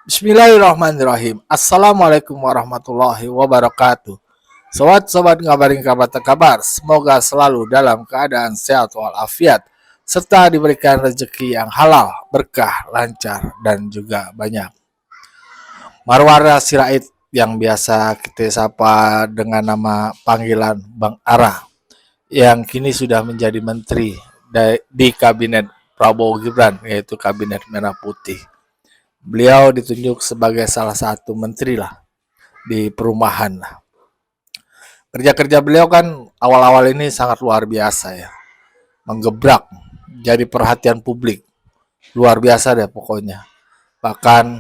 Bismillahirrahmanirrahim. Assalamualaikum warahmatullahi wabarakatuh. Sobat-sobat ngabarin kabar terkabar, semoga selalu dalam keadaan sehat walafiat, serta diberikan rezeki yang halal, berkah, lancar, dan juga banyak. Marwara Sirait yang biasa kita sapa dengan nama panggilan Bang Ara, yang kini sudah menjadi menteri di kabinet Prabowo Gibran, yaitu kabinet Merah Putih. Beliau ditunjuk sebagai salah satu menteri lah di perumahan. Kerja-kerja beliau kan awal-awal ini sangat luar biasa ya, menggebrak, jadi perhatian publik, luar biasa deh pokoknya. Bahkan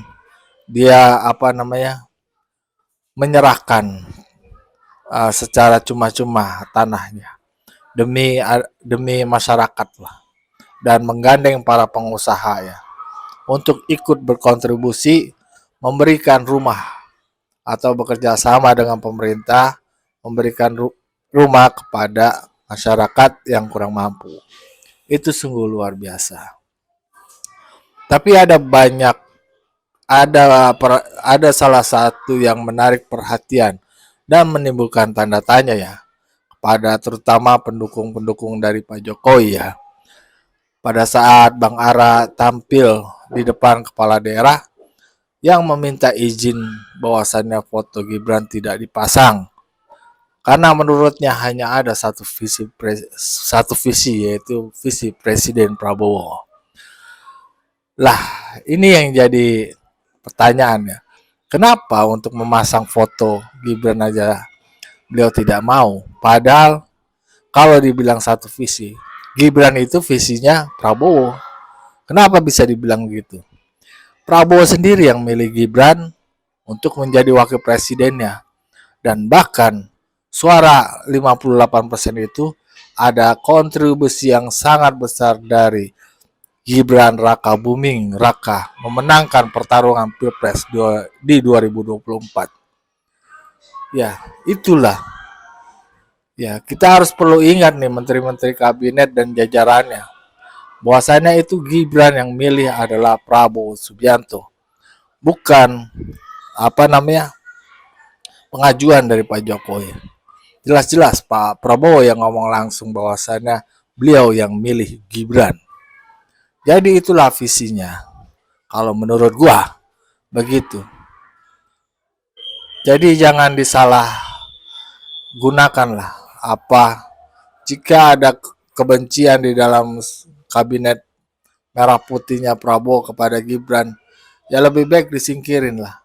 dia menyerahkan secara cuma-cuma tanahnya demi masyarakat lah, dan menggandeng para pengusaha ya untuk ikut berkontribusi memberikan rumah atau bekerja sama dengan pemerintah memberikan rumah kepada masyarakat yang kurang mampu. Itu sungguh luar biasa. Tapi ada salah satu yang menarik perhatian dan menimbulkan tanda tanya ya pada terutama pendukung-pendukung dari Pak Jokowi ya. Pada saat Bang Ara tampil di depan kepala daerah yang meminta izin bahwasannya foto Gibran tidak dipasang karena menurutnya hanya ada satu visi yaitu visi Presiden Prabowo. Lah, ini yang jadi pertanyaannya. Kenapa untuk memasang foto Gibran aja beliau tidak mau? Padahal kalau dibilang satu visi, Gibran itu visinya Prabowo. Kenapa bisa dibilang gitu? Prabowo sendiri yang milih Gibran untuk menjadi wakil presidennya. Dan bahkan suara 58% itu ada kontribusi yang sangat besar dari Gibran Raka Buming Raka memenangkan pertarungan Pilpres di 2024. Ya, itulah. Ya, kita harus perlu ingat nih menteri-menteri kabinet dan jajarannya. Bahwasanya itu Gibran yang milih adalah Prabowo Subianto. Bukan pengajuan dari Pak Jokowi. Jelas-jelas Pak Prabowo yang ngomong langsung bahwasannya beliau yang milih Gibran. Jadi itulah visinya. Kalau menurut gua begitu. Jadi jangan disalah gunakanlah jika ada kebencian di dalam kabinet merah putihnya Prabowo kepada Gibran, ya lebih baik disingkirin lah.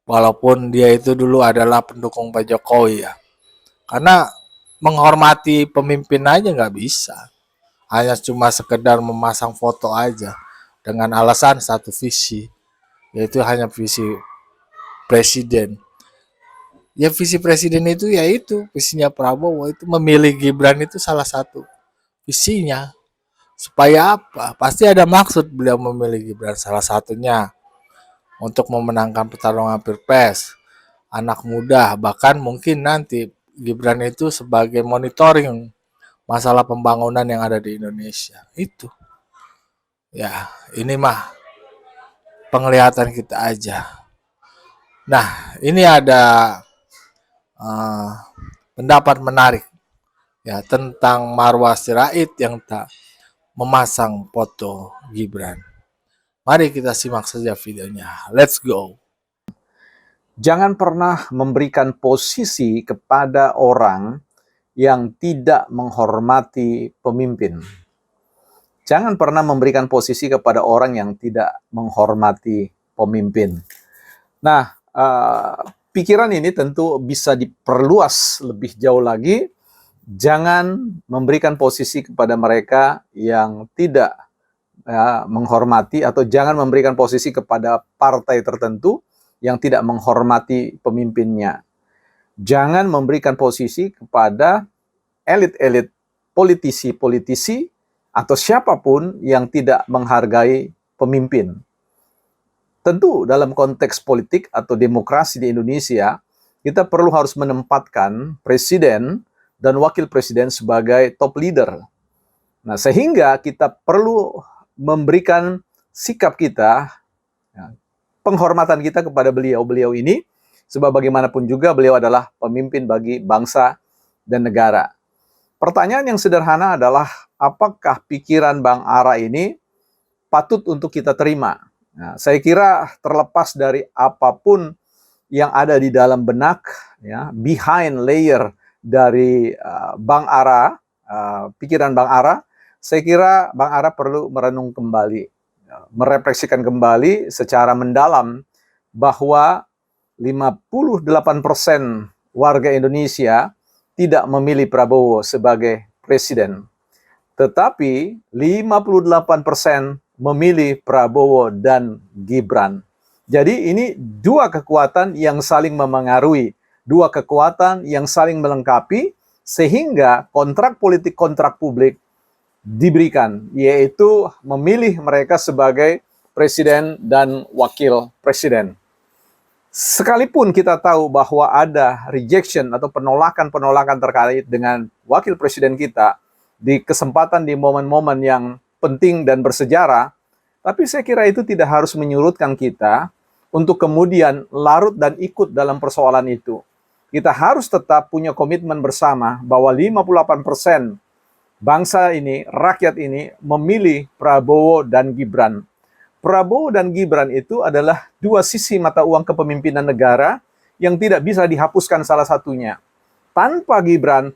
Walaupun dia itu dulu adalah pendukung Pak Jokowi ya. Karena menghormati pemimpin aja nggak bisa. Hanya cuma sekedar memasang foto aja dengan alasan satu visi, yaitu hanya visi presiden. Ya visi presiden itu yaitu visinya Prabowo itu memilih Gibran itu salah satu visinya. Supaya apa? Pasti ada maksud beliau memilih Gibran, salah satunya untuk memenangkan pertarungan Pilpres. Anak muda, bahkan mungkin nanti Gibran itu sebagai monitoring masalah pembangunan yang ada di Indonesia. Itu. Ya, ini mah penglihatan kita aja. Nah, ini ada uh, pendapat menarik ya tentang Marwah Sirait yang tak memasang foto Gibran. Mari kita simak saja videonya. Let's go. Jangan pernah memberikan posisi kepada orang yang tidak menghormati pemimpin. Jangan pernah memberikan posisi kepada orang yang tidak menghormati pemimpin. Nah, pikiran ini tentu bisa diperluas lebih jauh lagi. Jangan memberikan posisi kepada mereka yang tidak menghormati, atau jangan memberikan posisi kepada partai tertentu yang tidak menghormati pemimpinnya. Jangan memberikan posisi kepada elit-elit politisi-politisi atau siapapun yang tidak menghargai pemimpin. Tentu dalam konteks politik atau demokrasi di Indonesia, kita harus menempatkan presiden dan wakil presiden sebagai top leader. Nah, sehingga kita perlu memberikan sikap kita penghormatan kita kepada beliau ini, sebab bagaimanapun juga beliau adalah pemimpin bagi bangsa dan negara. Pertanyaan yang sederhana adalah, apakah pikiran Bang Ara ini patut untuk kita terima? Nah, saya kira terlepas dari apapun yang ada di dalam benak, ya, behind layer dari Bang Ara, pikiran Bang Ara, saya kira Bang Ara perlu merenung kembali, merefleksikan kembali secara mendalam bahwa 58% warga Indonesia tidak memilih Prabowo sebagai presiden. Tetapi 58% memilih Prabowo dan Gibran. Jadi ini dua kekuatan yang saling memengaruhi, dua kekuatan yang saling melengkapi, sehingga kontrak politik, kontrak publik diberikan, yaitu memilih mereka sebagai presiden dan wakil presiden. Sekalipun kita tahu bahwa ada rejection atau penolakan-penolakan terkait dengan wakil presiden kita di kesempatan, di momen-momen yang penting dan bersejarah, tapi saya kira itu tidak harus menyurutkan kita untuk kemudian larut dan ikut dalam persoalan itu. Kita harus tetap punya komitmen bersama bahwa 58% bangsa ini, rakyat ini memilih Prabowo dan Gibran. Prabowo dan Gibran itu adalah dua sisi mata uang kepemimpinan negara yang tidak bisa dihapuskan salah satunya. Tanpa Gibran,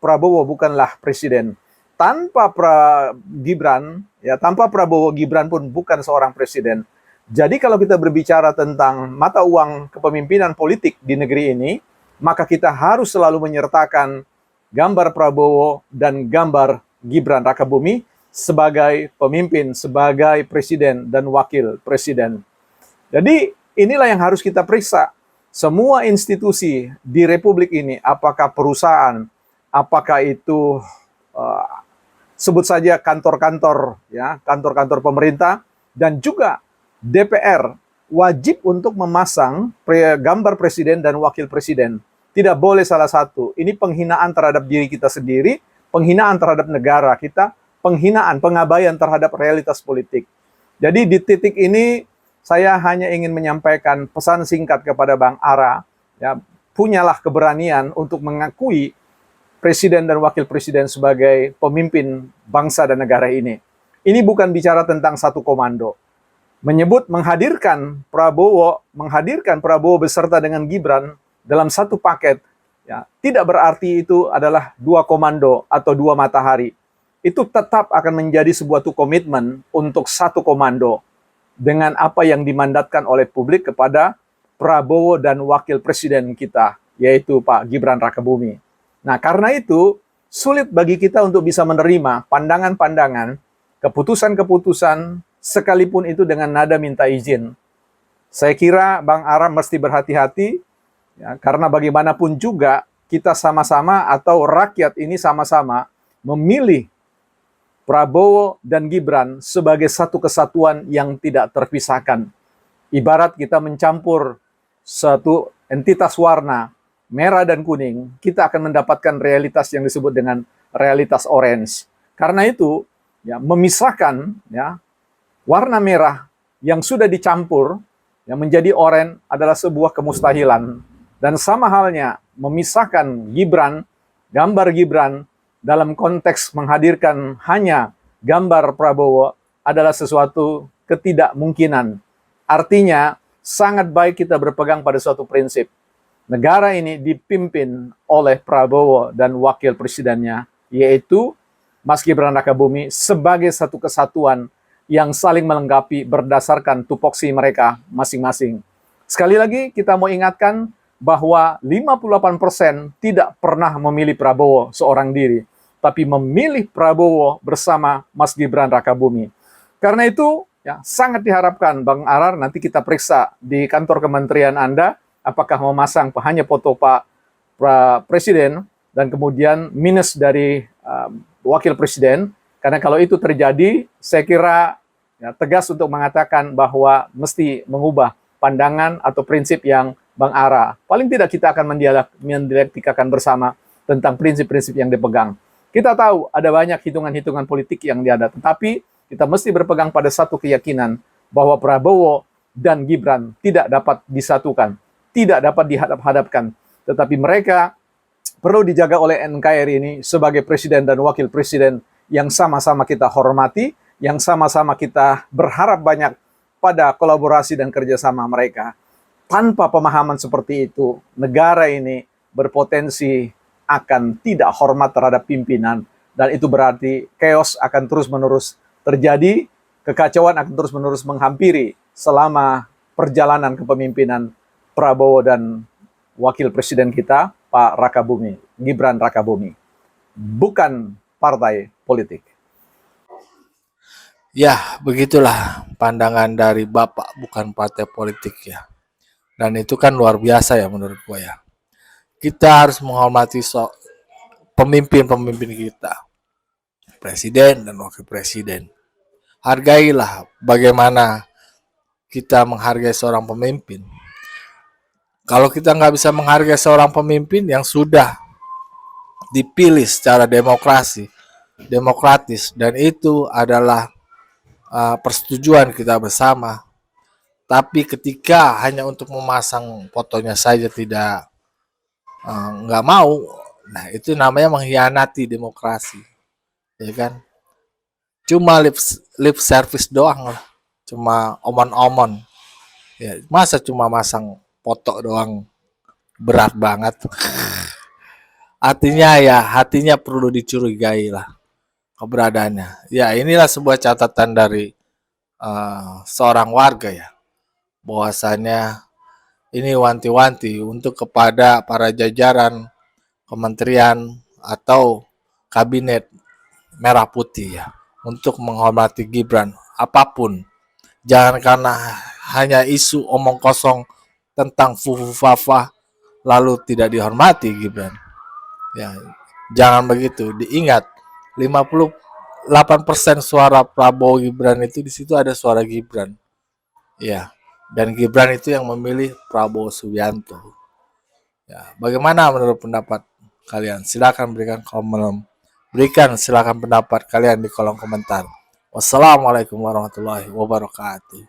Prabowo bukanlah presiden. Tanpa Gibran, ya tanpa Prabowo, Gibran pun bukan seorang presiden. Jadi kalau kita berbicara tentang mata uang kepemimpinan politik di negeri ini, maka kita harus selalu menyertakan gambar Prabowo dan gambar Gibran Rakabumi sebagai pemimpin, sebagai presiden dan wakil presiden. Jadi inilah yang harus kita periksa. Semua institusi di Republik ini, apakah perusahaan, apakah itu sebut saja kantor-kantor, ya, kantor-kantor pemerintah, dan juga DPR wajib untuk memasang gambar presiden dan wakil presiden. Tidak boleh salah satu. Ini penghinaan terhadap diri kita sendiri, penghinaan terhadap negara kita, penghinaan, pengabaian terhadap realitas politik. Jadi di titik ini saya hanya ingin menyampaikan pesan singkat kepada Bang Ara, ya, punyalah keberanian untuk mengakui presiden dan wakil presiden sebagai pemimpin bangsa dan negara ini. Ini bukan bicara tentang satu komando. Menghadirkan Prabowo beserta dengan Gibran dalam satu paket, ya, tidak berarti itu adalah dua komando atau dua matahari. Itu tetap akan menjadi sebuah komitmen untuk satu komando dengan apa yang dimandatkan oleh publik kepada Prabowo dan wakil presiden kita, yaitu Pak Gibran Rakabumi. Nah, karena itu sulit bagi kita untuk bisa menerima pandangan-pandangan, keputusan-keputusan, sekalipun itu dengan nada minta izin. Saya kira Bang Ara mesti berhati-hati, ya, karena bagaimanapun juga kita sama-sama atau rakyat ini sama-sama memilih Prabowo dan Gibran sebagai satu kesatuan yang tidak terpisahkan. Ibarat kita mencampur satu entitas warna, merah dan kuning, kita akan mendapatkan realitas yang disebut dengan realitas orange. Karena itu, ya, memisahkan, ya, warna merah yang sudah dicampur, yang menjadi oranye adalah sebuah kemustahilan. Dan sama halnya memisahkan Gibran, gambar Gibran dalam konteks menghadirkan hanya gambar Prabowo adalah sesuatu ketidakmungkinan. Artinya sangat baik kita berpegang pada suatu prinsip. Negara ini dipimpin oleh Prabowo dan wakil presidennya, yaitu Mas Gibran Rakabumi, sebagai satu kesatuan yang saling melengkapi berdasarkan tupoksi mereka masing-masing. Sekali lagi kita mau ingatkan bahwa 58% tidak pernah memilih Prabowo seorang diri, tapi memilih Prabowo bersama Mas Gibran Rakabumi. Karena itu, ya, sangat diharapkan Bang Arar nanti kita periksa di kantor kementerian Anda, apakah memasang hanya foto Pak Presiden dan kemudian minus dari wakil presiden. Karena kalau itu terjadi, saya kira, ya, tegas untuk mengatakan bahwa mesti mengubah pandangan atau prinsip yang Bang Ara. Paling tidak kita akan mendialektikakan bersama tentang prinsip-prinsip yang dipegang. Kita tahu ada banyak hitungan-hitungan politik yang ada, tetapi kita mesti berpegang pada satu keyakinan bahwa Prabowo dan Gibran tidak dapat disatukan, tidak dapat dihadap-hadapkan. Tetapi mereka perlu dijaga oleh NKRI ini sebagai presiden dan wakil presiden yang sama-sama kita hormati, yang sama-sama kita berharap banyak pada kolaborasi dan kerjasama mereka. Tanpa pemahaman seperti itu, negara ini berpotensi akan tidak hormat terhadap pimpinan, dan itu berarti chaos akan terus-menerus terjadi, kekacauan akan terus-menerus menghampiri selama perjalanan kepemimpinan Prabowo dan wakil presiden kita, Pak Rakabumi, Gibran Rakabumi. Bukan partai politik. Ya, begitulah pandangan dari Bapak, bukan partai politik ya. Dan itu kan luar biasa ya menurut gue ya. Kita harus menghormati pemimpin-pemimpin kita, presiden dan wakil presiden. Hargailah bagaimana kita menghargai seorang pemimpin. Kalau kita nggak bisa menghargai seorang pemimpin yang sudah dipilih secara demokratis, dan itu adalah persetujuan kita bersama. Tapi ketika hanya untuk memasang fotonya saja tidak nggak mau, nah itu namanya mengkhianati demokrasi, ya kan? Cuma lip service doang lah, cuma omon-omon. Ya, masa cuma masang foto doang, berat banget. Artinya ya hatinya perlu dicurigai lah keberadaannya. Ya inilah sebuah catatan dari seorang warga ya, bahwasanya ini wanti-wanti untuk kepada para jajaran kementerian atau kabinet merah putih ya, untuk menghormati Gibran apapun. Jangan karena hanya isu omong kosong tentang fufu fafa lalu tidak dihormati Gibran. Ya, jangan begitu. Diingat 58% suara Prabowo Gibran itu, di situ ada suara Gibran. Ya, dan Gibran itu yang memilih Prabowo Subianto. Ya, bagaimana menurut pendapat kalian? Silakan silakan pendapat kalian di kolom komentar. Wassalamualaikum warahmatullahi wabarakatuh.